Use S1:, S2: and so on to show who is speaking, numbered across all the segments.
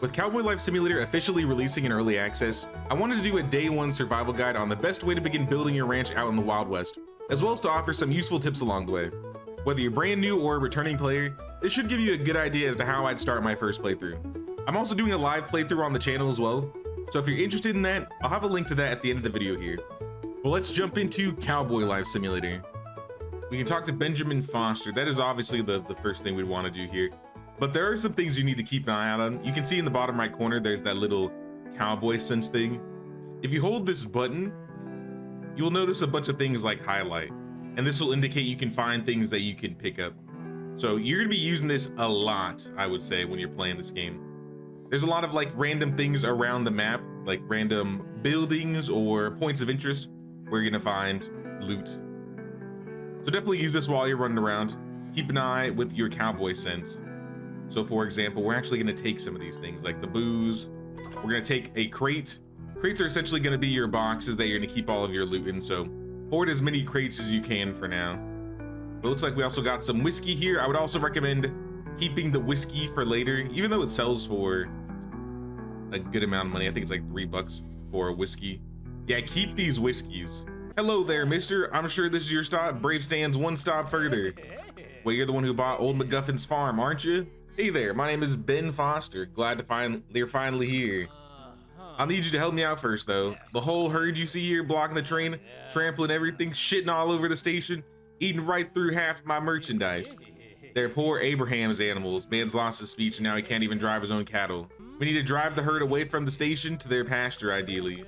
S1: With Cowboy Life Simulator officially releasing in early access, I wanted to do a day one survival guide on the best way to begin building your ranch out in the Wild West, as well as to offer some useful tips along the way. Whether you're brand new or a returning player, this should give you a good idea as to how I'd start my first playthrough. I'm also doing a live playthrough on the channel as well, so if you're interested in that, I'll have a link to that at the end of the video here. Well, let's jump into Cowboy Life Simulator. We can talk to Benjamin Foster. That is obviously the first thing we'd want to do here. But there are some things you need to keep an eye out on. You can see in the bottom right corner, there's that little cowboy sense thing. If you hold this button, you will notice a bunch of things like highlight, and this will indicate you can find things that you can pick up. So you're gonna be using this a lot, I would say, when you're playing this game. There's a lot of like random things around the map, like random buildings or points of interest where you're gonna find loot. So definitely use this while you're running around. Keep an eye with your cowboy sense. So for example, we're actually gonna take some of these things like the booze. We're gonna take a crate. Crates are essentially gonna be your boxes that you're gonna keep all of your loot in. So hoard as many crates as you can for now. But it looks like we also got some whiskey here. I would also recommend keeping the whiskey for later, even though it sells for a good amount of money. I think it's like $3 for a whiskey. Yeah, keep these whiskeys. Hello there, mister. I'm sure this is your stop. Bravestand's one stop further. Well, you're the one who bought Old MacGuffin's farm, aren't you? Hey there, my name is Ben Foster. Glad to find you're finally here. I'll need you to help me out first, though. The whole herd you see here blocking the train, trampling everything, shitting all over the station, eating right through half my merchandise. They're poor Abraham's animals. Man's lost his speech and now he can't even drive his own cattle. We need to drive the herd away from the station to their pasture, ideally.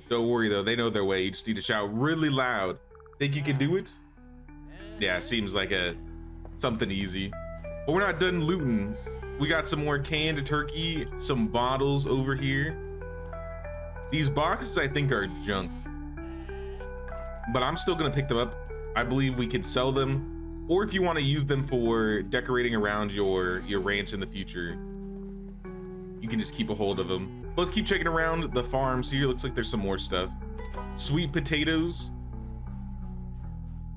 S1: Don't worry, though. They know their way. You just need to shout really loud. Think you can do it? Yeah, seems like something easy. But we're not done looting. We got some more canned turkey, some bottles over here. These boxes I think are junk, but I'm still gonna pick them up. I believe we could sell them, or if you want to use them for decorating around your ranch in the future, you can just keep a hold of them. But let's keep checking around the farms here. Looks like there's some more stuff. Sweet potatoes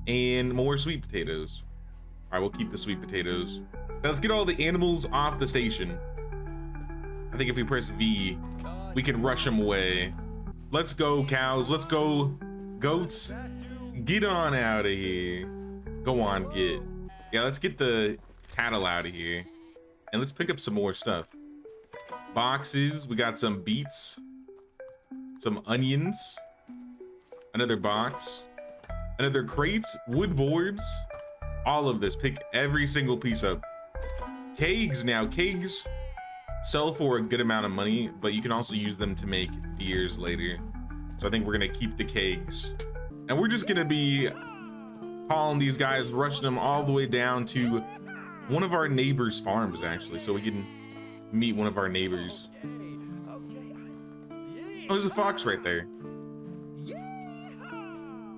S1: and more sweet potatoes. All right, we'll keep the sweet potatoes. Now let's get all the animals off the station. I think if we press V, we can rush them away. Let's go, cows. Let's go, goats. Get on out of here. Go on, get. Yeah, let's get the cattle out of here. And let's pick up some more stuff. Boxes. We got some beets. Some onions. Another box. Another crate. Wood boards. All of this. Pick every single piece up. Kegs now. Kegs sell for a good amount of money, but you can also use them to make beers later. So I think we're gonna keep the kegs. And we're just gonna be calling these guys, rushing them all the way down to one of our neighbors' farms, actually, so we can meet one of our neighbors. Oh, there's a fox right there.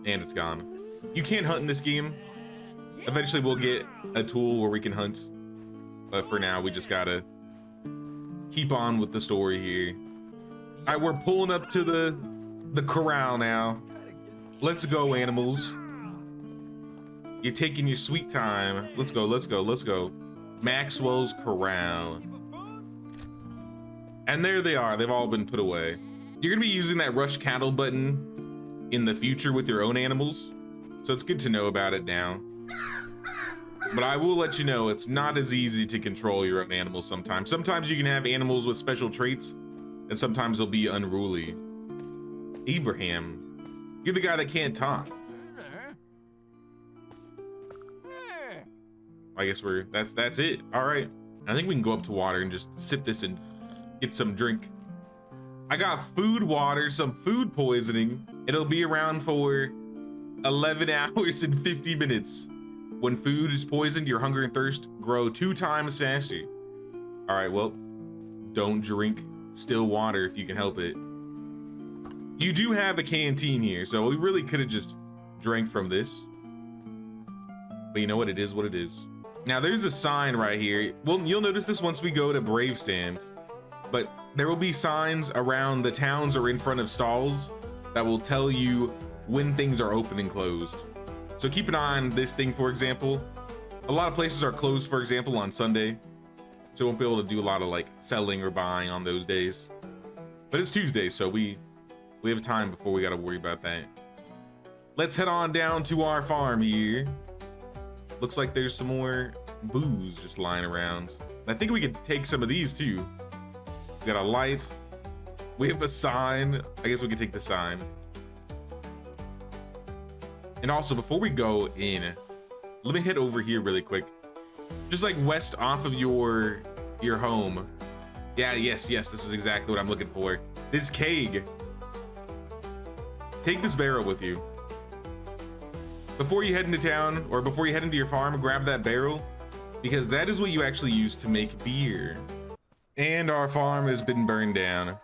S1: And it's gone. You can't hunt in this game. Eventually we'll get a tool where we can hunt. But for now, we just gotta keep on with the story here. All right, we're pulling up to the corral now. Let's go, animals. You're taking your sweet time. Let's go, let's go, let's go. Maxwell's Corral. And there they are. They've all been put away. You're gonna be using that rush cattle button in the future with your own animals, so it's good to know about it now. But I will let you know, it's not as easy to control your own animals sometimes. Sometimes you can have animals with special traits, and sometimes they'll be unruly. Abraham, you're the guy that can't talk. I guess that's it. All right. I think we can go up to water and just sip this and get some drink. I got food water, some food poisoning. It'll be around for 11 hours and 50 minutes. When food is poisoned, your hunger and thirst grow 2 times faster. All right, well, don't drink still water if you can help it. You do have a canteen here, so we really could have just drank from this. But you know what? It is what it is. Now, there's a sign right here. Well, you'll notice this once we go to Bravestand. But there will be signs around the towns or in front of stalls that will tell you when things are open and closed. So keep an eye on this thing, for example. A lot of places are closed, for example, on Sunday. so we won't be able to do a lot of like selling or buying on those days. But it's Tuesday, so we have time before we got to worry about that. Let's head on down to our farm here. Looks like there's some more booze just lying around. I think we could take some of these too. We got a light. We have a sign. I guess we could take the sign. And also, before we go in, let me head over here really quick. Just like west off of your home. Yeah, yes, this is exactly what I'm looking for. This keg. Take this barrel with you. Before you head into town, or before you head into your farm, grab that barrel, because that is what you actually use to make beer. And our farm has been burned down.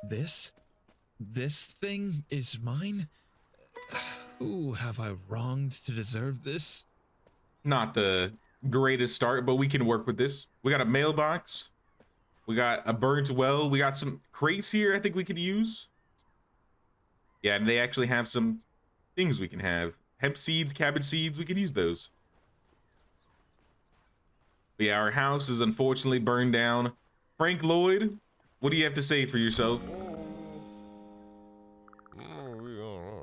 S2: This thing is mine? Who have I wronged to deserve this?
S1: Not the greatest start, but we can work with this. We got a mailbox. We got a burnt well. We got some crates here I think we could use. Yeah, and they actually have some things we can have. Hemp seeds, cabbage seeds, we can use those. But yeah, our house is unfortunately burned down. Frank Lloyd, what do you have to say for yourself?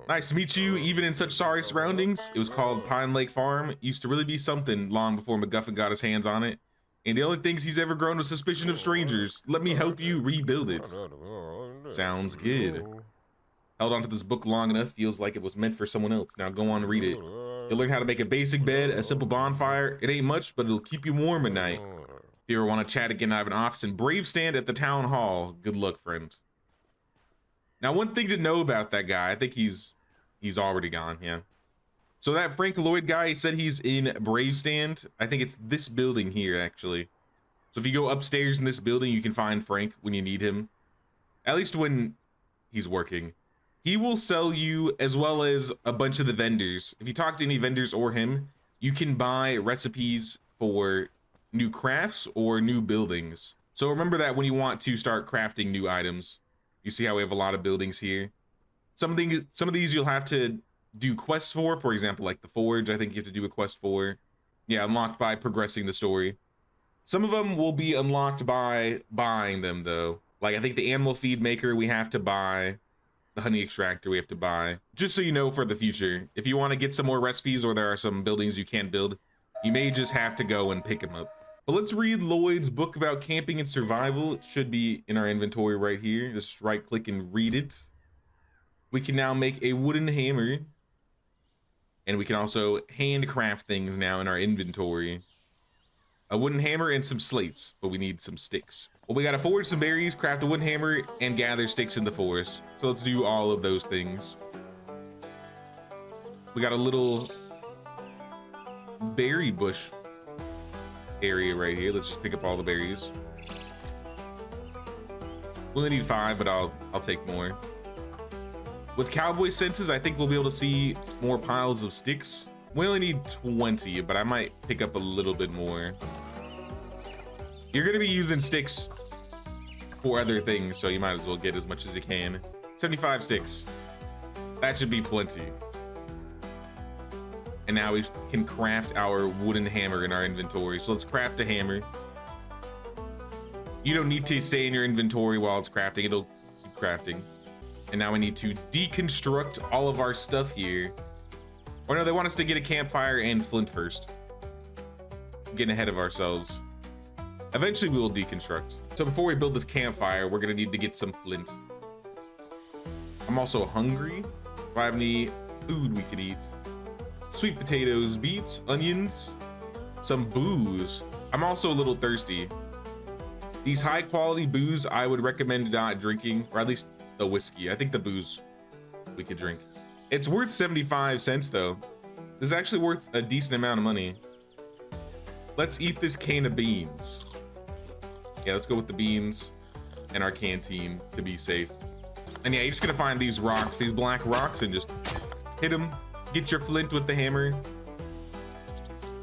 S1: Nice to meet you, even in such sorry surroundings. It was called Pine Lake Farm. It used to really be something long before MacGuffin got his hands on it. And the only things he's ever grown was suspicion of strangers. Let me help you rebuild it. Sounds good. Held onto this book long enough, feels like it was meant for someone else. Now go on and read it. You'll learn how to make a basic bed, a simple bonfire. It ain't much, but it'll keep you warm at night. If you ever want to chat again, I have an office in Bravestand at the town hall. Good luck, friend. Now, one thing to know about that guy, I think he's already gone, yeah. So that Frank Lloyd guy, he said he's in Bravestand. I think it's this building here, actually. So if you go upstairs in this building, you can find Frank when you need him. At least when he's working. He will sell you, as well as a bunch of the vendors. If you talk to any vendors or him, you can buy recipes for new crafts or new buildings. So remember that when you want to start crafting new items. You see how we have a lot of buildings here. Some of these you'll have to do quests for example, like the forge, I think you have to do a quest for. Yeah, unlocked by progressing the story. Some of them will be unlocked by buying them though. Like I think the animal feed maker we have to buy. The honey extractor we have to buy. Just so you know for the future, if you want to get some more recipes or there are some buildings you can't build, you may just have to go and pick them up. But let's read Lloyd's book about camping and survival. It should be in our inventory right here. Just right click and read it. We can now make a wooden hammer. And we can also handcraft things now in our inventory. A wooden hammer and some slates, but we need some sticks. Well, we gotta forage some berries, craft a wooden hammer, and gather sticks in the forest. So let's do all of those things. We got a little berry bush area right here. Let's just pick up all the berries. We only need 5, but I'll take more. With cowboy senses, I think we'll be able to see more piles of sticks. We only need 20, but I might pick up a little bit more. You're gonna be using sticks for other things, so you might as well get as much as you can. 75 sticks. That should be plenty. And now we can craft our wooden hammer in our inventory. So let's craft a hammer. You don't need to stay in your inventory while it's crafting. It'll keep crafting. And now we need to deconstruct all of our stuff here. Or no, they want us to get a campfire and flint first. I'm getting ahead of ourselves. Eventually we will deconstruct. So before we build this campfire, we're gonna need to get some flint. I'm also hungry. Do I have any food we could eat? Sweet potatoes, beets, onions, some booze. I'm also a little thirsty. These high quality booze I would recommend not drinking, or at least the whiskey. I think the booze we could drink. It's worth 75 cents though. This is actually worth a decent amount of money. Let's eat this can of beans. Yeah, let's go with the beans and our canteen to be safe. And yeah, you're just gonna find these rocks, these black rocks, and just hit them. Get your flint with the hammer.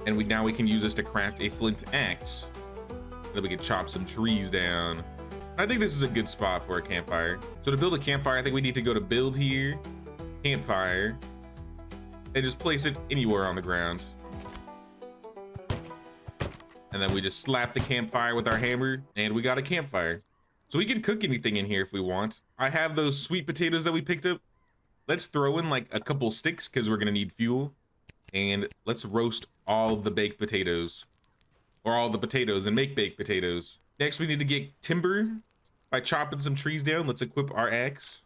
S1: And now we can use this to craft a flint axe. Then we can chop some trees down. I think this is a good spot for a campfire. So to build a campfire, I think we need to go to build here, campfire, and just place it anywhere on the ground. And then we just slap the campfire with our hammer, and we got a campfire. So we can cook anything in here if we want. I have those sweet potatoes that we picked up. Let's throw in like a couple sticks because we're gonna need fuel. And let's roast all the baked potatoes. Or all the potatoes and make baked potatoes. Next, we need to get timber by chopping some trees down. Let's equip our axe.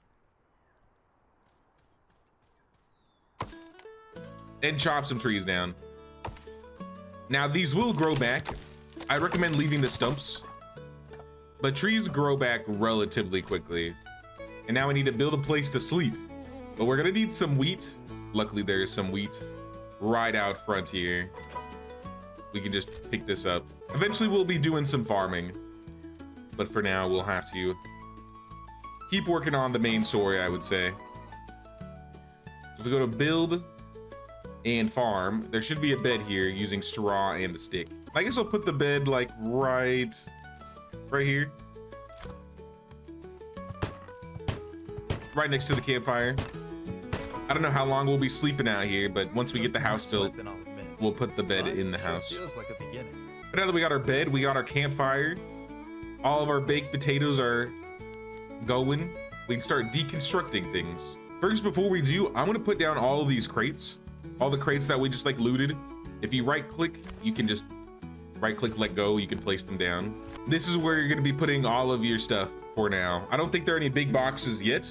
S1: And chop some trees down. Now, these will grow back. I recommend leaving the stumps. But trees grow back relatively quickly. And now we need to build a place to sleep. But we're gonna need some wheat. Luckily, there is some wheat right out front here. We can just pick this up. Eventually, we'll be doing some farming. But for now, we'll have to keep working on the main story, I would say. So if we go to build and farm, there should be a bed here using straw and a stick. I guess I'll put the bed like right here. Right next to the campfire. I don't know how long we'll be sleeping out here, but once we get the house built, we'll put the bed in the house. But now that we got our bed, we got our campfire. All of our baked potatoes are going. We can start deconstructing things. First, before we do, I'm gonna put down all of these crates. All the crates that we just like looted. If you right click, you can just right click, let go, you can place them down. This is where you're gonna be putting all of your stuff for now. I don't think there are any big boxes yet.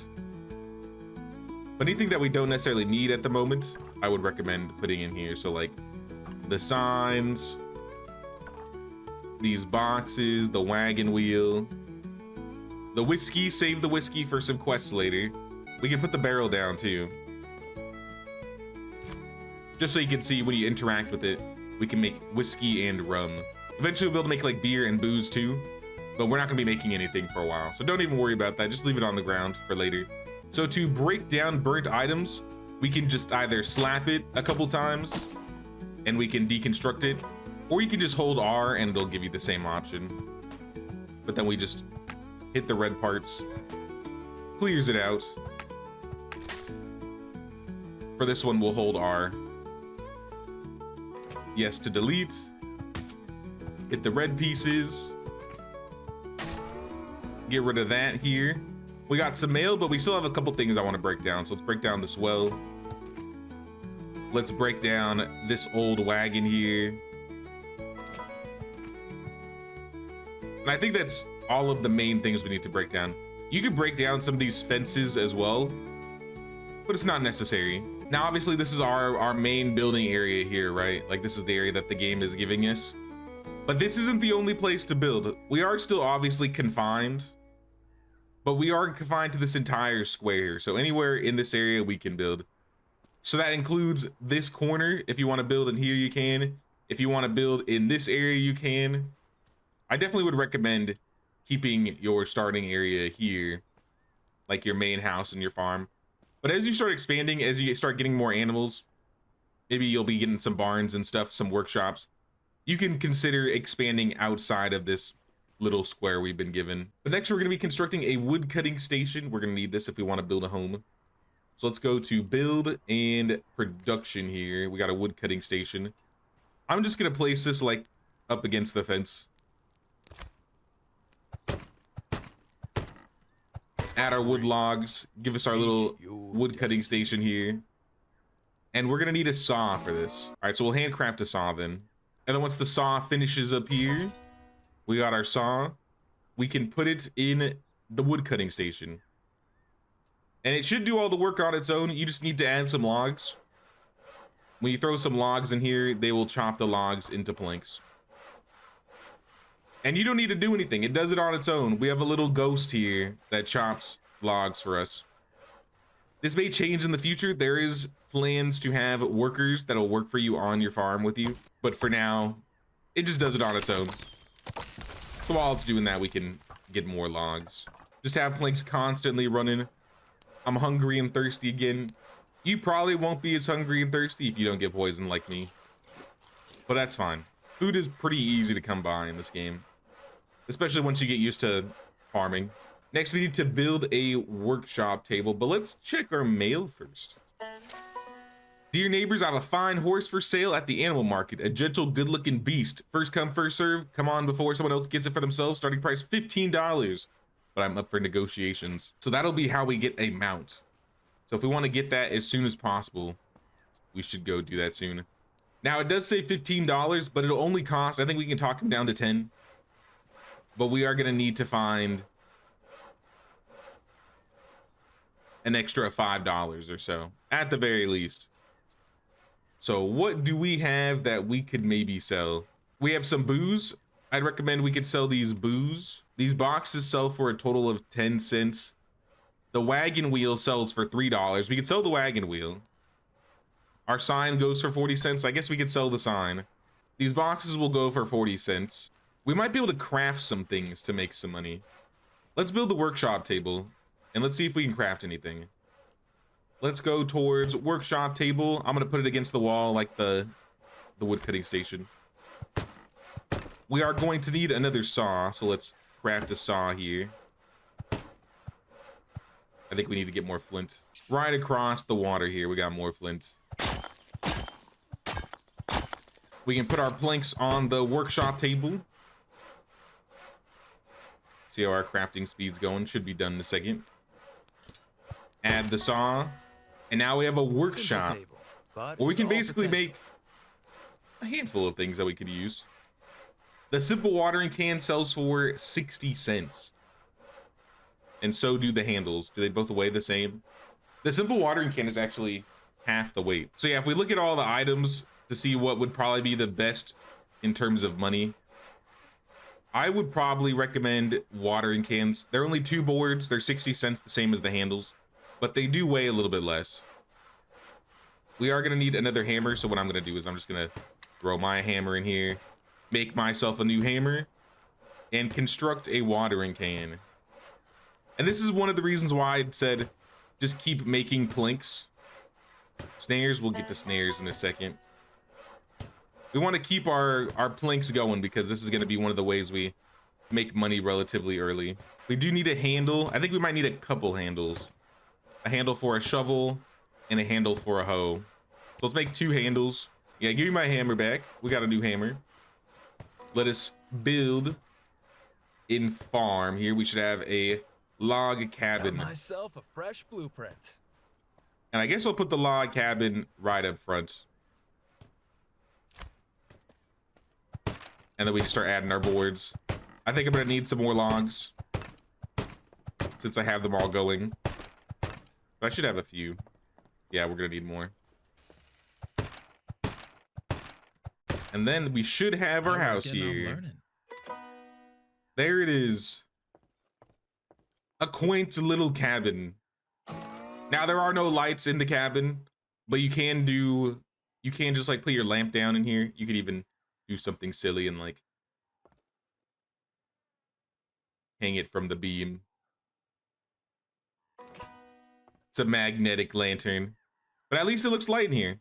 S1: But anything that we don't necessarily need at the moment, I would recommend putting in here. So like the signs, these boxes, the wagon wheel, the whiskey, save the whiskey for some quests later. We can put the barrel down too. Just so you can see when you interact with it, we can make whiskey and rum. Eventually we'll be able to make like beer and booze too, but we're not gonna be making anything for a while. So don't even worry about that, just leave it on the ground for later. So to break down burnt items, we can just either slap it a couple times and we can deconstruct it, or you can just hold R and it'll give you the same option. But then we just hit the red parts, clears it out. For this one, we'll hold R. Yes to delete. Hit the red pieces. Get rid of that here. We got some mail, but we still have a couple things I want to break down. So let's break down this well. Let's break down this old wagon here. And I think that's all of the main things we need to break down. You can break down some of these fences as well, but it's not necessary. Now, obviously, this is our main building area here, right? Like, this is the area that the game is giving us. But this isn't the only place to build. We are still obviously confined, but we are confined to this entire square. So anywhere in this area we can build. So that includes this corner. If you want to build in here, you can. If you want to build in this area, you can. I definitely would recommend keeping your starting area here, like your main house and your farm. But as you start expanding, as you start getting more animals, maybe you'll be getting some barns and stuff, some workshops. You can consider expanding outside of this little square we've been given. But next, we're going to be constructing a wood cutting station. We're going to need this if we want to build a home. So let's go to build and production here. We got a wood cutting station. I'm just going to place this like up against the fence. Add our wood logs, give us our little wood cutting station here. And we're gonna need a saw for this. All right, so we'll handcraft a saw then. And then once the saw finishes up here, we got our saw. We can put it in the wood cutting station. And it should do all the work on its own. You just need to add some logs. When you throw some logs in here, they will chop the logs into planks. And you don't need to do anything. It does it on its own. We have a little ghost here that chops logs for us. This may change in the future. There is plans to have workers that'll work for you on your farm with you. But for now, it just does it on its own. So while it's doing that, we can get more logs. Just have planks constantly running. I'm hungry and thirsty again. You probably won't be as hungry and thirsty if you don't get poisoned like me. But that's fine. Food is pretty easy to come by in this game, especially once you get used to farming. Next, we need to build a workshop table, but let's check our mail first. Dear neighbors, I have a fine horse for sale at the animal market. A gentle, good-looking beast. First come, first serve. Come on before someone else gets it for themselves. Starting price $15. But I'm up for negotiations. So that'll be how we get a mount. So if we want to get that as soon as possible, we should go do that soon. Now it does say $15, but it'll only cost, I think we can talk him down to 10. But we are gonna need to find an extra $5 or so, at the very least. So what do we have that we could maybe sell? We have some booze. I'd recommend we could sell these booze. These boxes sell for a total of 10 cents. The wagon wheel sells for $3. We could sell the wagon wheel. Our sign goes for 40 cents. I guess we could sell the sign. These boxes will go for 40 cents. We might be able to craft some things to make some money. Let's build the workshop table and let's see if we can craft anything. Let's go towards workshop table. I'm gonna put it against the wall like the wood cutting station. We are going to need another saw, so let's craft a saw here. I think we need to get more flint. Right across the water here, we got more flint. We can put our planks on the workshop table. See how our crafting speed's going. Should be done in a second. Add the saw. And now we have a workshop where we can basically make a handful of things that we could use. The simple watering can sells for 60 cents. And so do the handles. Do they both weigh the same? The simple watering can is actually half the weight. So yeah, if we look at all the items to see what would probably be the best in terms of money, I would probably recommend watering cans. They're only 2 boards. They're 60 cents, the same as the handles, but they do weigh a little bit less. We are gonna need another hammer. So what I'm gonna do is I'm just gonna throw my hammer in here, make myself a new hammer, and construct a watering can. And this is one of the reasons why I said just keep making planks. Snares, we'll get to snares in a second. We want to keep our planks going because this is going to be one of the ways we make money relatively early. We do need a handle. I think we might need a couple handles. A handle for a shovel and a handle for a hoe. So let's make 2 handles. Yeah, give me my hammer back. We got a new hammer. Let us build in farm here. We should have a log cabin.
S2: Got myself a fresh blueprint.
S1: And I guess I'll put the log cabin right up front. And then we can start adding our boards. I think I'm gonna need some more logs since I have them all going. But I should have a few. Yeah, we're gonna need more. And then we should have our house here. There it is. A quaint little cabin. Now there are no lights in the cabin, but you can just like put your lamp down in here. You could even do something silly and like hang it from the beam. It's a magnetic lantern, but at least it looks light in here.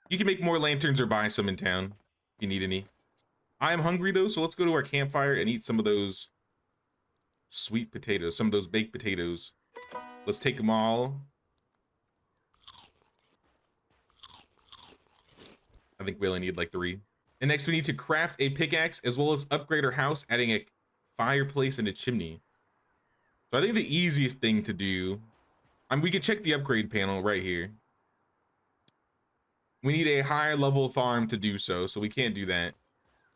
S1: You can make more lanterns or buy some in town if you need any. I am hungry though, so let's go to our campfire and eat some of those sweet potatoes, some of those baked potatoes. Let's take them all. I think we only need like 3. And next we need to craft a pickaxe as well as upgrade our house, adding a fireplace and a chimney. So I think the easiest thing to do, we can check the upgrade panel right here. We need a higher level farm to do so, so we can't do that.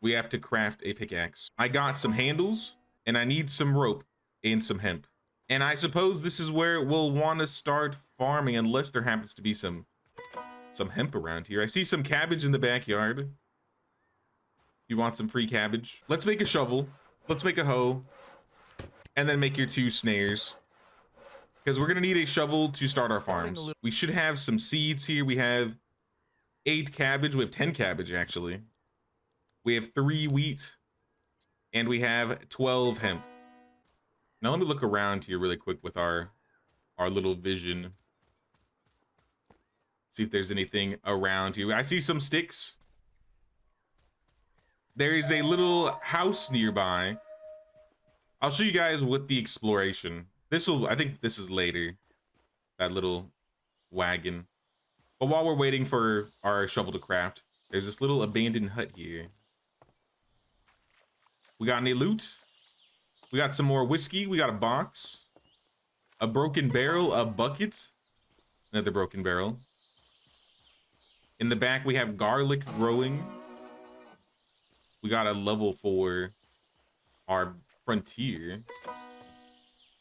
S1: We have to craft a pickaxe. I got some handles and I need some rope and some hemp. And I suppose this is where we'll want to start farming unless there happens to be some hemp around here. I see some cabbage in the backyard. You want some free cabbage? Let's make a shovel. Let's make a hoe. And then make your 2 snares. Because we're going to need a shovel to start our farms. We should have some seeds here. We have 8 cabbage. We have 10 cabbage, actually. We have 3 wheat. And we have 12 hemp. Now let me look around here really quick with our little vision. See if there's anything around here. I see some sticks. There is a little house nearby. I'll show you guys with the exploration. I think this is later. That little wagon. But while we're waiting for our shovel to craft, there's this little abandoned hut here. We got any loot? We got some more whiskey. We got a box, a broken barrel, a bucket, another broken barrel. In the back, we have garlic growing. We got a level for our frontier.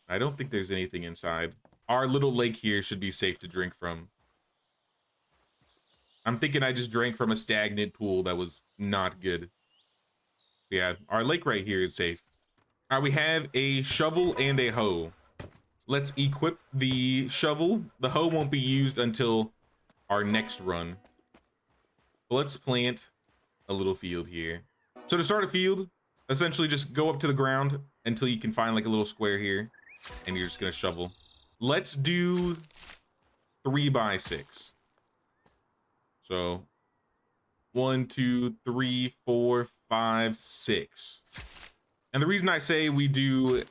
S1: I don't think there's anything inside. Our little lake here should be safe to drink from. I'm thinking I just drank from a stagnant pool that was not good. Yeah, our lake right here is safe. All right, we have a shovel and a hoe. Let's equip the shovel. The hoe won't be used until our next run. But let's plant a little field here. So to start a field, essentially just go up to the ground until you can find like a little square here, and you're just gonna shovel. Let's do 3 by 6. So 1, 2, 3, 4, 5, 6. And the reason I say we do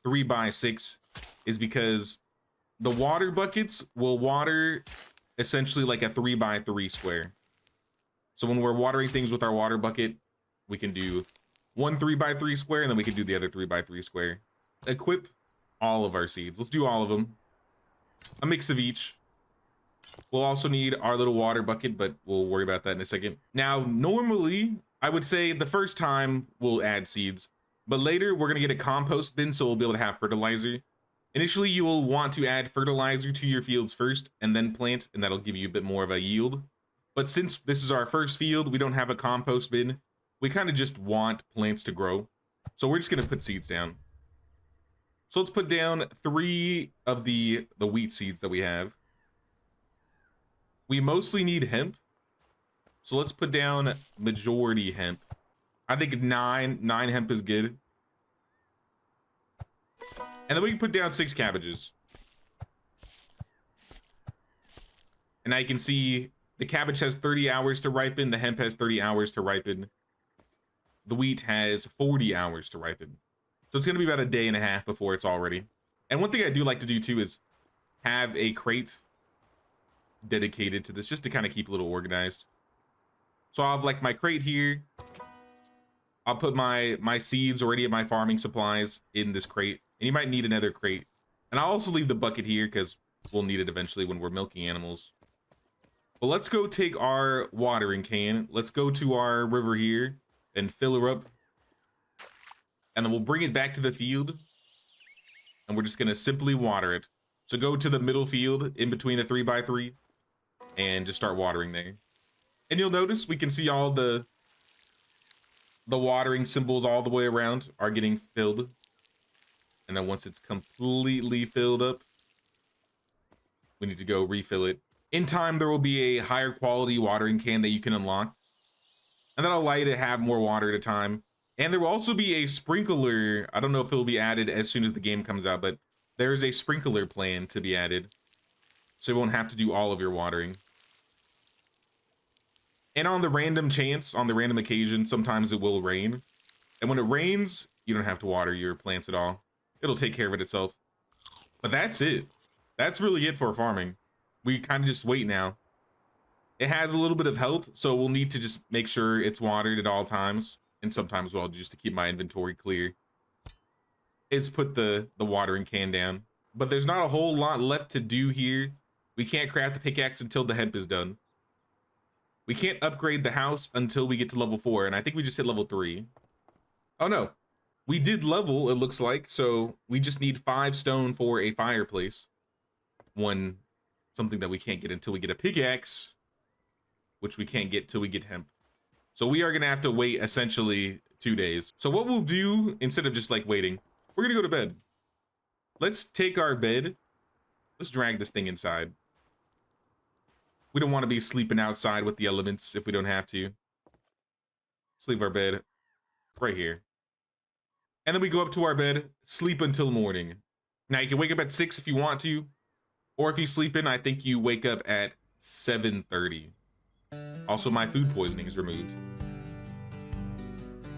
S1: 3 by 6 is because the water buckets will water essentially like a 3 by 3 square. So when we're watering things with our water bucket, we can do 1 3 by 3 square, and then we can do the other 3 by 3 square. Equip all of our seeds. Let's do all of them. A mix of each. We'll also need our little water bucket, but we'll worry about that in a second. Now, normally, I would say the first time we'll add seeds, but later we're going to get a compost bin, so we'll be able to have fertilizer. Initially, you will want to add fertilizer to your fields first and then plant, and that'll give you a bit more of a yield. But since this is our first field, we don't have a compost bin. We kind of just want plants to grow. So we're just going to put seeds down. So let's put down 3 of the wheat seeds that we have. We mostly need hemp. So let's put down majority hemp. I think 9 hemp is good. And then we can put down 6 cabbages. And now you can see the cabbage has 30 hours to ripen. The hemp has 30 hours to ripen. The wheat has 40 hours to ripen. So it's going to be about a day and a half before it's all ready. And one thing I do like to do too is have a crate dedicated to this, just to kind of keep a little organized. So I'll have like my crate here. I'll put my seeds already at my farming supplies in this crate. And you might need another crate. And I'll also leave the bucket here because we'll need it eventually when we're milking animals. But let's go take our watering can. Let's go to our river here and fill her up. And then we'll bring it back to the field. And we're just going to simply water it. So go to the middle field in between the 3 by 3 and just start watering there. And you'll notice we can see all the watering symbols all the way around are getting filled. And then once it's completely filled up, we need to go refill it. In time, there will be a higher quality watering can that you can unlock. And that'll allow you to have more water at a time. And there will also be a sprinkler. I don't know if it will be added as soon as the game comes out, but there's a sprinkler plan to be added. So you won't have to do all of your watering. And on the random chance, on the random occasion, sometimes it will rain. And when it rains, you don't have to water your plants at all. It'll take care of it itself. But that's it. That's really it for farming. We kind of just wait now. It has a little bit of health, so we'll need to just make sure it's watered at all times. And sometimes what I'll do just to keep my inventory clear is put the watering can down. But there's not a whole lot left to do here. We can't craft the pickaxe until the hemp is done. We can't upgrade the house until we get to level 4, and I think we just hit level 3. Oh no, we did level, it looks like, so we just need 5 stone for a fireplace. Something that we can't get until we get a pickaxe, which we can't get till we get hemp. So we are gonna have to wait essentially 2 days. So what we'll do, instead of just like waiting, we're gonna go to bed. Let's take our bed. Let's drag this thing inside. We don't want to be sleeping outside with the elements if we don't have to. Let's leave our bed right here. And then we go up to our bed, sleep until morning. Now you can wake up at 6 if you want to, or if you sleep in, I think you wake up at 7:30. Also, my food poisoning is removed.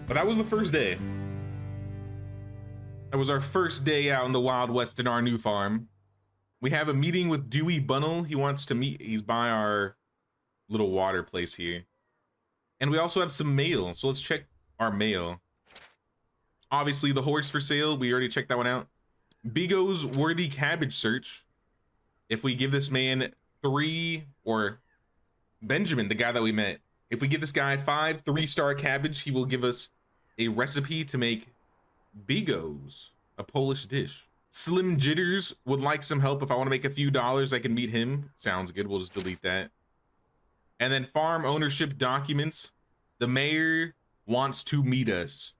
S1: But that was the first day. That was our first day out in the Wild West in our new farm. We have a meeting with Dewey Bunnell. He wants to meet. He's by our little water place here. And we also have some mail. So let's check our mail. Obviously, the horse for sale. We already checked that one out. Bigo's worthy cabbage search. If we give this man 3, or Benjamin, the guy that we met, if we give this guy 5 3-star cabbage, he will give us a recipe to make Bigo's, a Polish dish. Slim Jitters would like some help. If I want to make a few dollars, I can meet him. Sounds good. We'll just delete that. And then farm ownership documents. The mayor wants to meet us.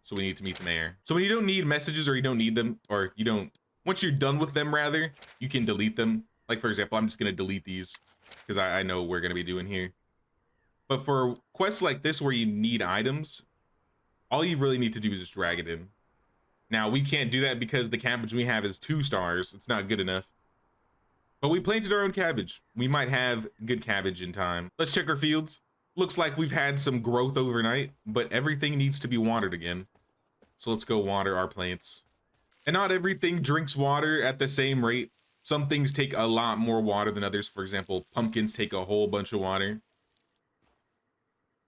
S1: So we need to meet the mayor. So when you don't need messages, or you don't need them, or you don't, once you're done with them rather, you can delete them. Like for example, I'm just gonna delete these because I know what we're gonna be doing here. But for quests like this where you need items, all you really need to do is just drag it in. Now we can't do that because the cabbage we have is 2 stars. It's not good enough. But we planted our own cabbage. We might have good cabbage in time. Let's check our fields. Looks like we've had some growth overnight, but everything needs to be watered again. So let's go water our plants. And not everything drinks water at the same rate. Some things take a lot more water than others. For example, pumpkins take a whole bunch of water.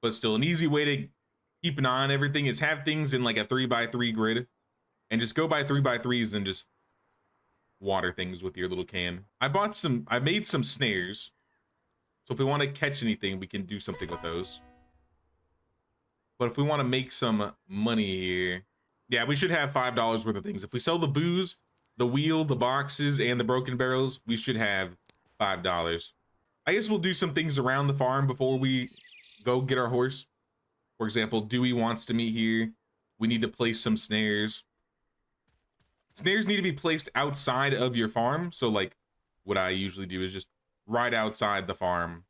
S1: But still, an easy way to keep an eye on everything is have things in like a 3x3 grid. And just go by 3x3s and just water things with your little can. I made some snares. So if we want to catch anything, we can do something with those. But if we want to make some money here, yeah, we should have $5 worth of things. If we sell the booze, the wheel, the boxes, and the broken barrels, we should have $5. I guess we'll do some things around the farm before we go get our horse. For example, Dewey wants to meet here. We need to place some snares. Snares need to be placed outside of your farm. So like what I usually do is just right outside the farm,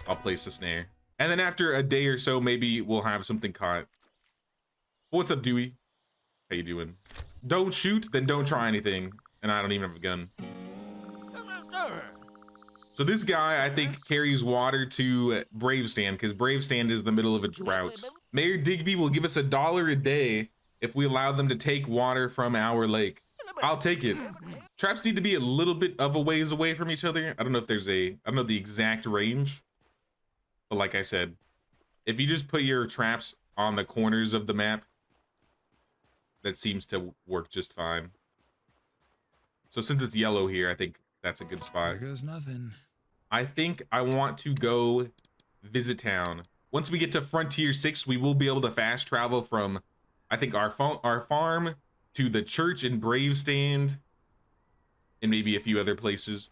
S1: I'll place a snare. And then after a day or so, maybe we'll have something caught. What's up, Dewey? How you doing? Don't shoot, then don't try anything. And I don't even have a gun. So this guy, I think, carries water to Bravestand, because Bravestand is the middle of a drought. Mayor Digby will give us $1 a day if we allow them to take water from our lake. I'll take it. Traps need to be a little bit of a ways away from each other. I don't know if there's I don't know the exact range. But like I said, if you just put your traps on the corners of the map, that seems to work just fine. So since it's yellow here, I think that's a good spot.
S2: There goes nothing.
S1: I think I want to go visit town. Once we get to Frontier 6, we will be able to fast travel from, I think, our farm to the church in Bravestand and maybe a few other places.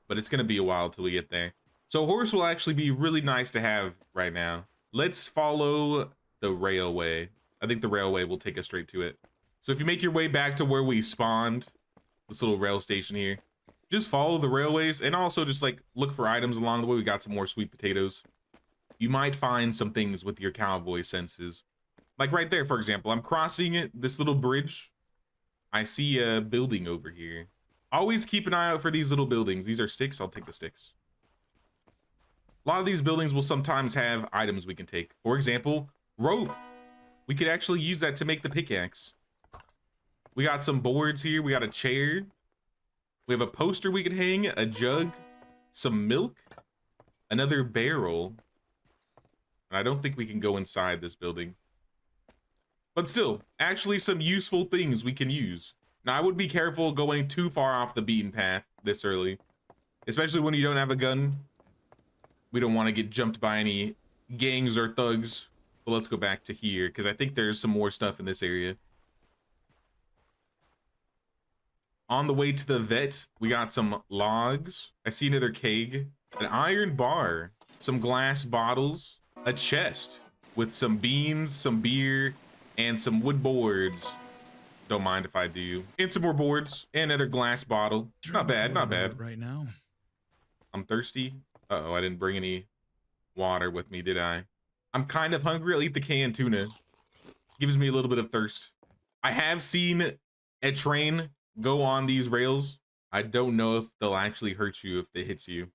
S1: But it's going to be a while till we get there. So horse will actually be really nice to have right now. Let's follow the railway. I think the railway will take us straight to it. So if you make your way back to where we spawned, this little rail station here, just follow the railways and also just like look for items along the way. We got some more sweet potatoes. You might find some things with your cowboy senses. Like right there, for example, I'm crossing this little bridge. I see a building over here. Always keep an eye out for these little buildings. These are sticks. I'll take the sticks. A lot of these buildings will sometimes have items we can take. For example, rope. We could actually use that to make the pickaxe. We got some boards here. We got a chair. We have a poster we could hang, a jug, some milk, another barrel. And I don't think we can go inside this building. But still, actually some useful things we can use. Now, I would be careful going too far off the beaten path this early, especially when you don't have a gun. We don't want to get jumped by any gangs or thugs. But let's go back to here, because I think there's some more stuff in this area. On the way to the vet, we got some logs. I see another keg, an iron bar, some glass bottles, a chest with some beans, some beer, and some wood boards. Don't mind if I do. And some more boards, and another glass bottle. Not bad, not bad.
S2: Right now.
S1: I'm thirsty. Uh-oh, I didn't bring any water with me, did I? I'm kind of hungry. I'll eat the canned tuna. Gives me a little bit of thirst. I have seen a train go on these rails. I don't know if they'll actually hurt you if they hit you.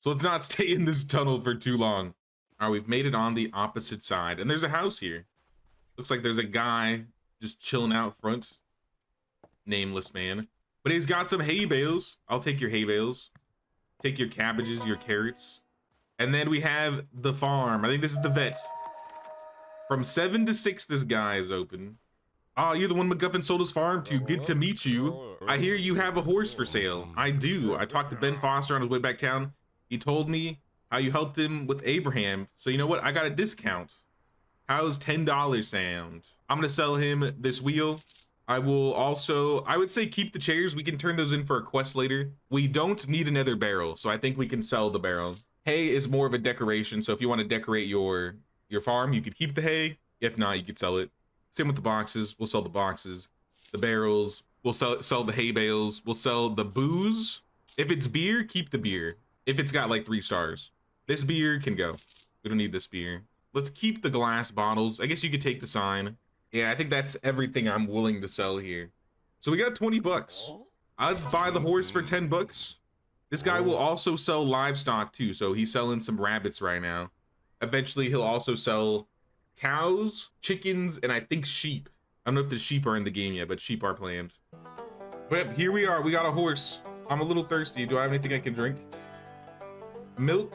S1: So let's not stay in this tunnel for too long. All right, we've made it on the opposite side. And there's a house here. Looks like there's a guy just chilling out front. Nameless man. But he's got some hay bales. I'll take your hay bales. Take your cabbages, your carrots. And then we have the farm. I think this is the vet. From 7 to 6, this guy is open. Ah, you're the one MacGuffin sold his farm to. Good to meet you. I hear you have a horse for sale. I do. I talked to Ben Foster on his way back town. He told me how you helped him with Abraham. So you know what? I got a discount. How's $10 sound? I'm gonna sell him this wheel. I will also, I would say keep the chairs. We can turn those in for a quest later. We don't need another barrel, so I think we can sell the barrel. Hay is more of a decoration, so if you want to decorate your farm, you could keep the hay. If not, you could sell it. Same with the boxes. We'll sell the boxes. The barrels. We'll sell the hay bales. We'll sell the booze. If it's beer, keep the beer. If it's got like 3 stars. This beer can go. We don't need this beer. Let's keep the glass bottles. I guess you could take the sign. Yeah, I think that's everything I'm willing to sell here. So we got 20 bucks. Let's buy the horse for 10 bucks. This guy will also sell livestock too, so he's selling some rabbits right now. Eventually, he'll also sell cows, chickens, and I think sheep. I don't know if the sheep are in the game yet, but sheep are planned. But here we are. We got a horse. I'm a little thirsty. Do I have anything I can drink? Milk.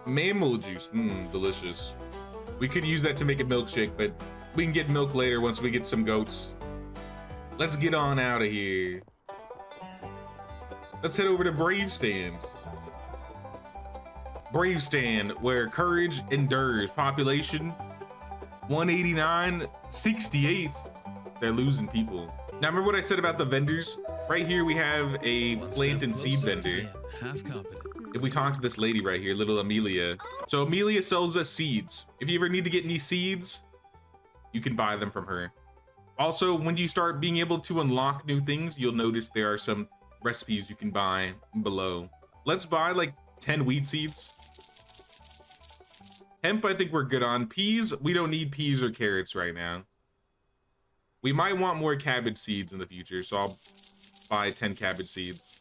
S1: Mammal juice. Delicious. We could use that to make a milkshake, but we can get milk later once we get some goats. Let's get on out of here. Let's head over to Bravestand. Bravestand, where courage endures. Population 189, 68. They're losing people. Now remember what I said about the vendors? Right here we have a plant and seed vendor. If we talk to this lady right here, little Amelia. So Amelia sells us seeds. If you ever need to get any seeds, you can buy them from her. Also, when you start being able to unlock new things, you'll notice there are some recipes you can buy below. Let's buy like 10 wheat seeds. Hemp, I think we're good on. Peas, we don't need peas or carrots right now. We might want more cabbage seeds in the future, so I'll buy 10 cabbage seeds.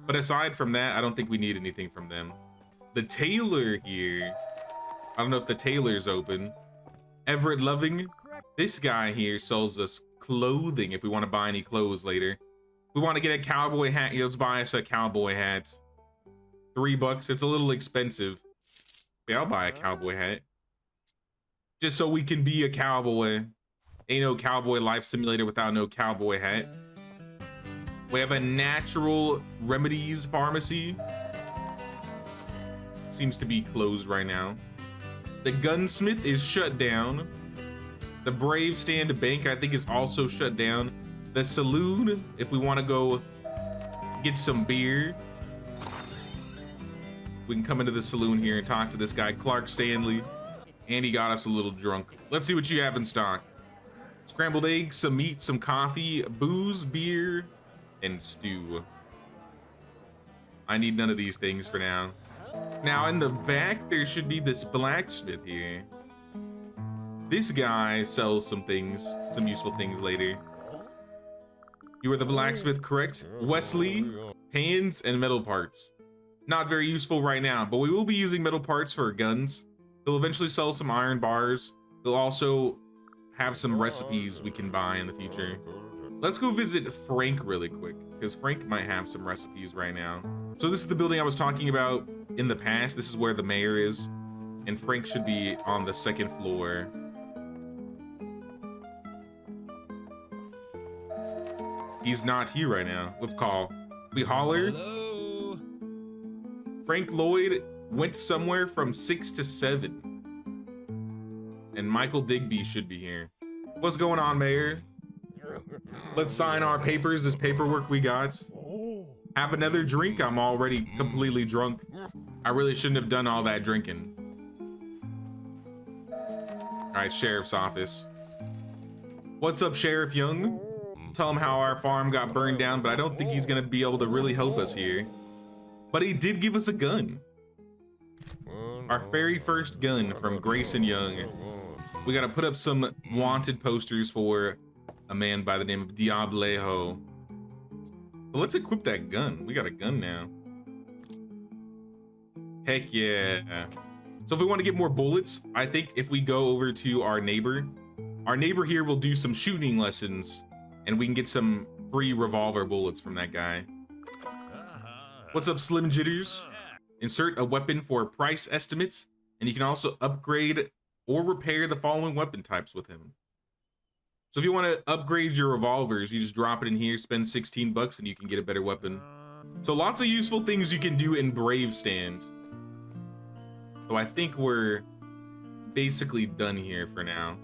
S1: But aside from that, I don't think we need anything from them. The tailor here. I don't know if the tailor's open. Everett Loving. This guy here sells us clothing if we want to buy any clothes later. We want to get a cowboy hat. Let's buy us a cowboy hat. $3. It's a little expensive. Yeah, I'll buy a cowboy hat. Just so we can be a cowboy. Ain't no Cowboy Life Simulator without no cowboy hat. We have a natural remedies pharmacy. Seems to be closed right now. The gunsmith is shut down. The Bravestand bank, I think, is also shut down. The saloon, if we want to go get some beer, we can come into the saloon here and talk to this guy, Clark Stanley. And he got us a little drunk. Let's see what you have in stock. Scrambled eggs, some meat, some coffee, booze, beer, and stew. I need none of these things for now. Now in the back, there should be this blacksmith here. This guy sells some things, some useful things later. You are the blacksmith, correct? Wesley, pans and metal parts. Not very useful right now, but we will be using metal parts for guns. He'll eventually sell some iron bars. He'll also have some recipes we can buy in the future. Let's go visit Frank really quick, because Frank might have some recipes right now. So this is the building I was talking about in the past. This is where the mayor is, and Frank should be on the 2nd floor. He's not here right now. Let's call. We holler.
S2: Hello.
S1: Frank Lloyd went somewhere from 6 to 7. And Michael Digby should be here. What's going on, Mayor? Let's sign our papers, this paperwork we got. Have another drink. I'm already completely drunk. I really shouldn't have done all that drinking. All right, Sheriff's Office. What's up, Sheriff Young? Tell him how our farm got burned down, but I don't think he's gonna be able to really help us here. But he did give us a gun. Our very first gun from Grayson Young. We gotta put up some wanted posters for a man by the name of Diablejo. But let's equip that gun. We got a gun now. Heck yeah. So if we want to get more bullets, I think if we go over to our neighbor, Our neighbor here will do some shooting lessons, and we can get some free revolver bullets from that guy. What's up, Slim Jitters? Insert a weapon for price estimates, and you can also upgrade or repair the following weapon types with him. So if you want to upgrade your revolvers, you just drop it in here, spend 16 bucks, and you can get a better weapon. So lots of useful things you can do in Bravestand. So I think we're basically done here for now.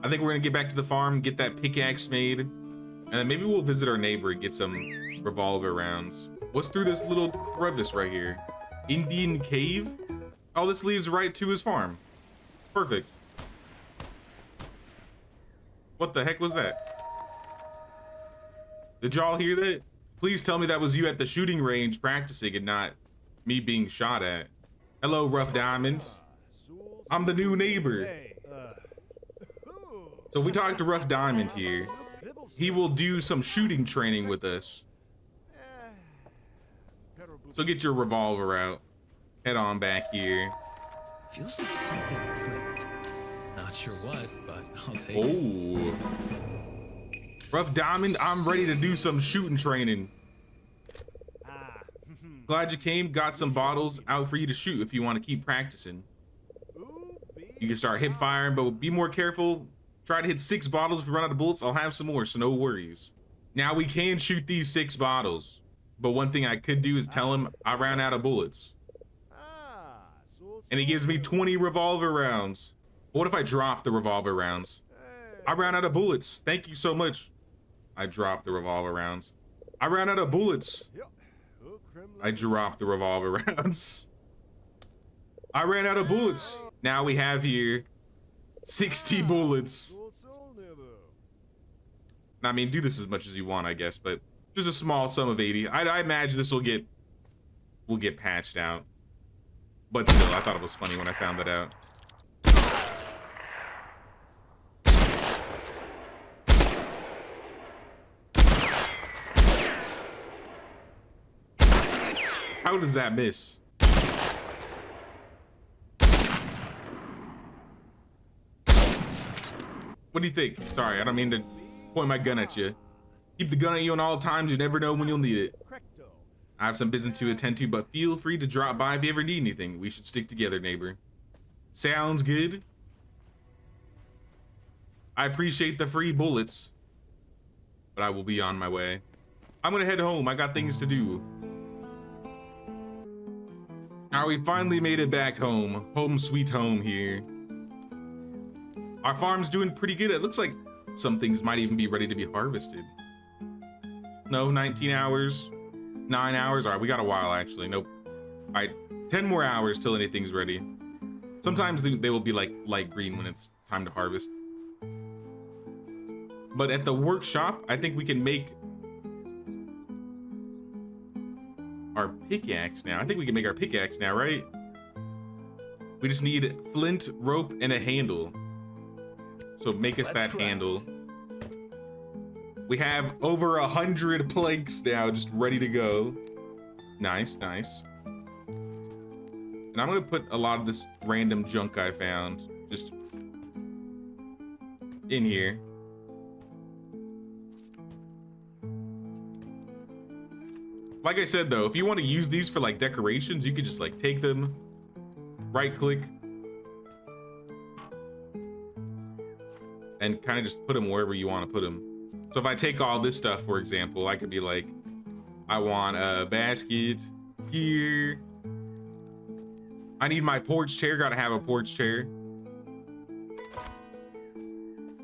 S1: I think we're gonna get back to the farm, get that pickaxe made, and then maybe we'll visit our neighbor and get some revolver rounds. What's through this little crevice right here? Indian cave? Oh, this leads right to his farm. Perfect. What the heck was that? Did y'all hear that? Please tell me that was you at the shooting range practicing and not me being shot at. Hello, Rough Diamond. I'm the new neighbor. So we talked to Rough Diamond here. He will do some shooting training with us. So get your revolver out. Head on back here.
S2: Feels like something clicked. Not sure what, but I'll take it.
S1: Oh. Rough Diamond, I'm ready to do some shooting training. Glad you came. Got some bottles out for you to shoot if you want to keep practicing. You can start hip firing, but be more careful. Try to hit 6 bottles. If you run out of bullets, I'll have some more, so no worries. Now we can shoot these 6 bottles, but one thing I could do is tell him I ran out of bullets. And he gives me 20 revolver rounds. What if I drop the revolver rounds? I ran out of bullets. Thank you so much. I dropped the revolver rounds. I ran out of bullets. I dropped the revolver rounds. I ran out of bullets. Now we have here 60 bullets. I mean, do this as much as you want, I guess, but just a small sum of 80. I imagine this will get patched out. But still, I thought it was funny when I found that out. How does that miss? What do you think? Sorry, I don't mean to point my gun at you. Keep the gun at you at all times. You never know when you'll need it. I have some business to attend to, but feel free to drop by if you ever need anything. We should stick together, neighbor. Sounds good. I appreciate the free bullets, but I will be on my way. I'm gonna head home. I got things to do. All right, we finally made it back home. Home sweet home here. Our farm's doing pretty good. It looks like some things might even be ready to be harvested. No, 19 hours, 9 hours. All right, we got a while actually. Nope. All right, 10 more hours till anything's ready. Sometimes they will be like light green when it's time to harvest. But at the workshop, I think we can make our pickaxe now. I think we can make our pickaxe now, right? We just need flint, rope, and a handle. So make us that handle. We have over 100 planks now just ready to go. Nice, nice. And I'm gonna put a lot of this random junk I found just in here. Like I said though, if you want to use these for like decorations, you could just like take them, right click, and kind of just put them wherever you want to put them. So if I take all this stuff, for example, I could be like, I want a basket here. I need my porch chair, gotta have a porch chair.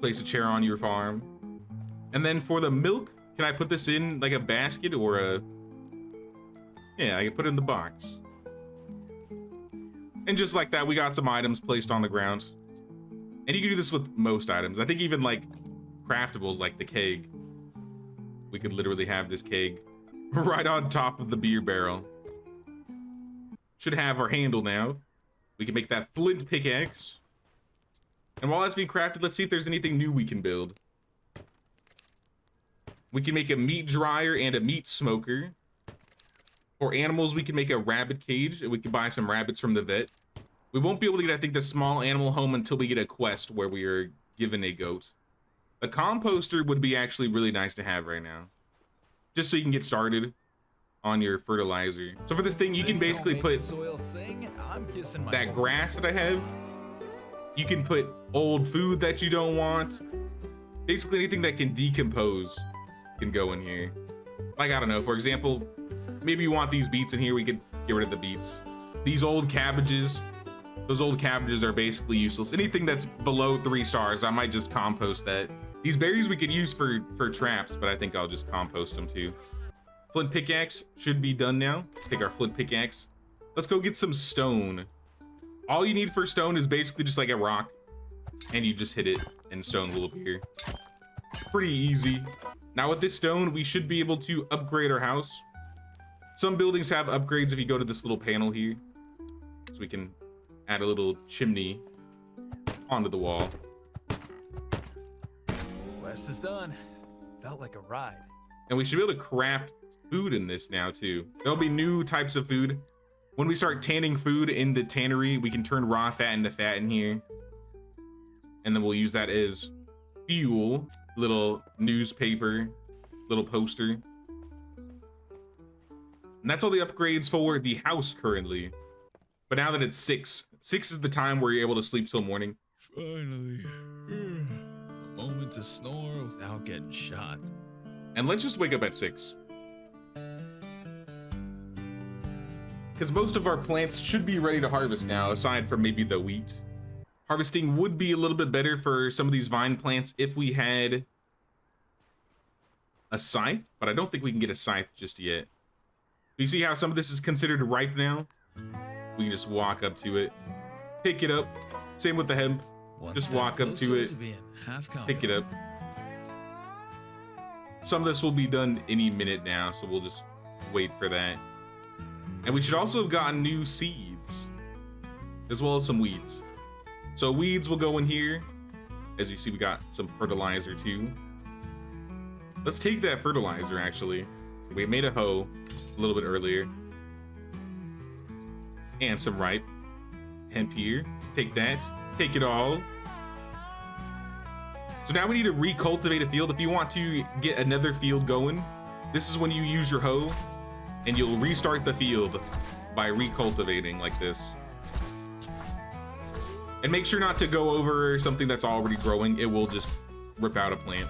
S1: Place a chair on your farm. And then for the milk, can I put this in like a basket or a, yeah, I can put it in the box. And just like that, we got some items placed on the ground. And you can do this with most items. I think even like craftables like the keg. We could literally have this keg right on top of the beer barrel. Should have our handle now. We can make that flint pickaxe. And while that's being crafted, let's see if there's anything new we can build. We can make a meat dryer and a meat smoker. For animals, we can make a rabbit cage, and we can buy some rabbits from the vet. We won't be able to get, I think, the small animal home until we get a quest where we are given a goat. A composter would be actually really nice to have right now, just so you can get started on your fertilizer. So for this thing, you can basically put that grass that I have. You can put old food that you don't want. Basically anything that can decompose can go in here. Like, I don't know, for example, maybe you want these beets in here, we could get rid of the beets. These old cabbages, those old cabbages are basically useless. Anything that's below 3 stars, I might just compost that. These berries we could use for traps, but I think I'll just compost them too. Flint pickaxe should be done now. Take our flint pickaxe. Let's go get some stone. All you need for stone is basically just like a rock, and you just hit it and stone will appear. Pretty easy. Now with this stone, we should be able to upgrade our house. Some buildings have upgrades if you go to this little panel here. So we can add a little chimney onto the wall.
S2: Quest is done. Felt like a ride.
S1: And we should be able to craft food in this now too. There'll be new types of food. When we start tanning food in the tannery, we can turn raw fat into fat in here. And then we'll use that as fuel. Little newspaper, little poster. And that's all the upgrades for the house currently. But now that it's 6 is the time where you're able to sleep till morning.
S2: Finally. A moment to snore without getting shot.
S1: And let's just wake up at 6. Because most of our plants should be ready to harvest now, aside from maybe the wheat. Harvesting would be a little bit better for some of these vine plants if we had a scythe, but I don't think we can get a scythe just yet. You see how some of this is considered ripe now? We can just walk up to it, pick it up. Same with the hemp. Just walk up to it, pick it up. Some of this will be done any minute now, so we'll just wait for that. And we should also have gotten new seeds, as well as some weeds. So weeds will go in here. As you see, we got some fertilizer too. Let's take that fertilizer, actually. We made a hoe a little bit earlier. And some ripe hemp here. Take that, take it all. So now we need to recultivate a field. If you want to get another field going, this is when you use your hoe and you'll restart the field by recultivating like this. And make sure not to go over something that's already growing. It will just rip out a plant.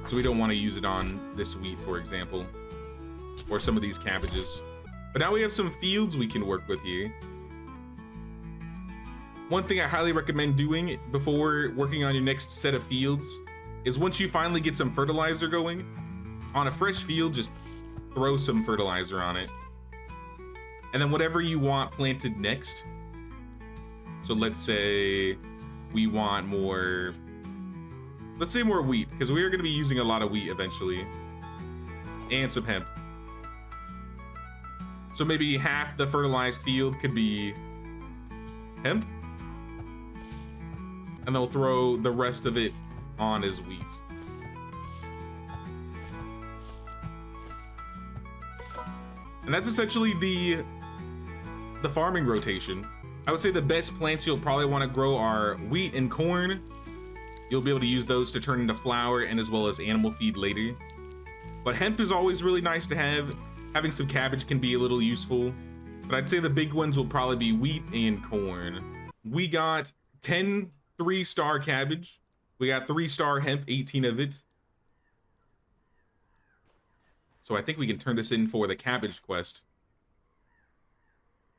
S1: So we don't want to use it on this wheat, for example, or some of these cabbages. But now we have some fields we can work with here. One thing I highly recommend doing before working on your next set of fields is once you finally get some fertilizer going, on a fresh field, just throw some fertilizer on it. And then whatever you want planted next. So let's say we want more, let's say more wheat, because we are going to be using a lot of wheat eventually. And some hemp. So maybe half the fertilized field could be hemp. And they'll throw the rest of it on as wheat. And that's essentially the farming rotation. I would say the best plants you'll probably want to grow are wheat and corn. You'll be able to use those to turn into flour and as well as animal feed later. But hemp is always really nice to have. Having some cabbage can be a little useful. But I'd say the big ones will probably be wheat and corn. We got 10 3-star cabbage. We got 3-star hemp, 18 of it. So I think we can turn this in for the cabbage quest.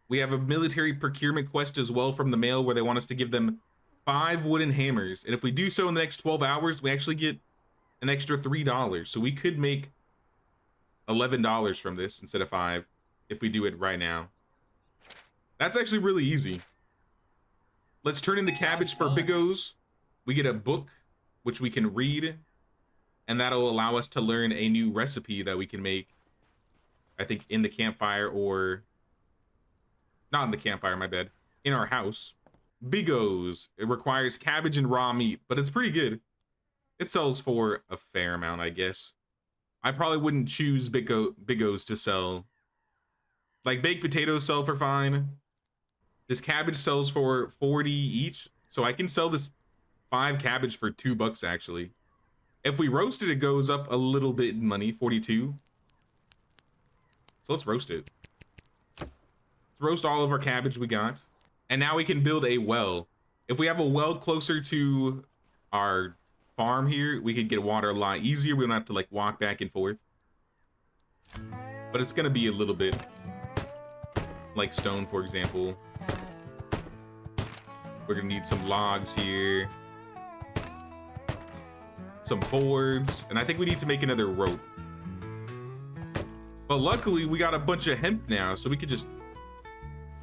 S1: We have a military procurement quest as well from the mail where they want us to give them 5 wooden hammers. And if we do so in the next 12 hours, we actually get an extra $3. So we could make $11 from this instead of 5 if we do it right now. That's actually really easy. Let's turn in the cabbage for Bigos. We get a book, which we can read. And that'll allow us to learn a new recipe that we can make. I think in the campfire or... Not in the campfire, my bad. In our house. Bigos. It requires cabbage and raw meat, but it's pretty good. It sells for a fair amount, I guess. I probably wouldn't choose Bigos to sell. Like, baked potatoes sell for fine. This cabbage sells for 40 each. So I can sell this 5 cabbage for $2 actually. If we roast it, it goes up a little bit in money, 42. So let's roast it. Let's roast all of our cabbage we got. And now we can build a well. If we have a well closer to our farm here, we could get water a lot easier. We don't have to like walk back and forth. But it's gonna be a little bit like stone, for example. We're gonna need some logs here. Some boards, and I think we need to make another rope. But luckily we got a bunch of hemp now, so we could just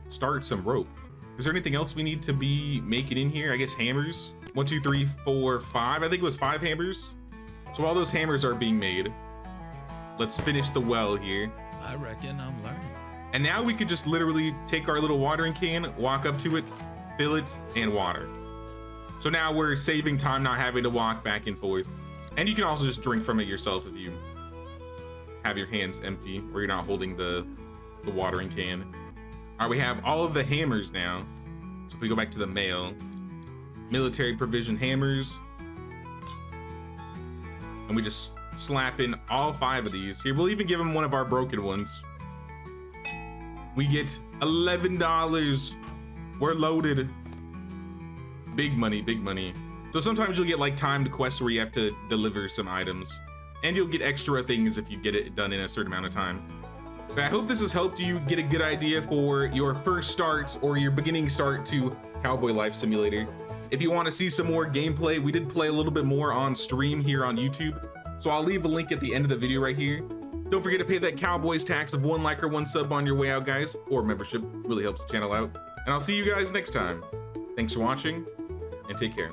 S1: start some rope. Is there anything else we need to be making in here? I guess hammers. 1, 2, 3, 4, 5. I think it was 5 hammers. So while those hammers are being made, let's finish the well here.
S2: I reckon I'm learning.
S1: And now we could just literally take our little watering can, walk up to it, fill it, and water. So now we're saving time not having to walk back and forth. And you can also just drink from it yourself if you have your hands empty or you're not holding the watering can. All right, we have all of the hammers now. So if we go back to the mail, military provision hammers, and we just slap in all 5 of these. Here, we'll even give him one of our broken ones. We get $11. We're loaded. Big money, big money. So sometimes you'll get like timed quests where you have to deliver some items, and you'll get extra things if you get it done in a certain amount of time. But I hope this has helped you get a good idea for your first start or your beginning start to Cowboy Life Simulator. If you want to see some more gameplay, we did play a little bit more on stream here on YouTube, so I'll leave a link at the end of the video right here. Don't forget to pay that Cowboys tax of 1 like or 1 sub on your way out, guys, or membership. Really helps the channel out. And I'll see you guys next time. Thanks for watching, and take care.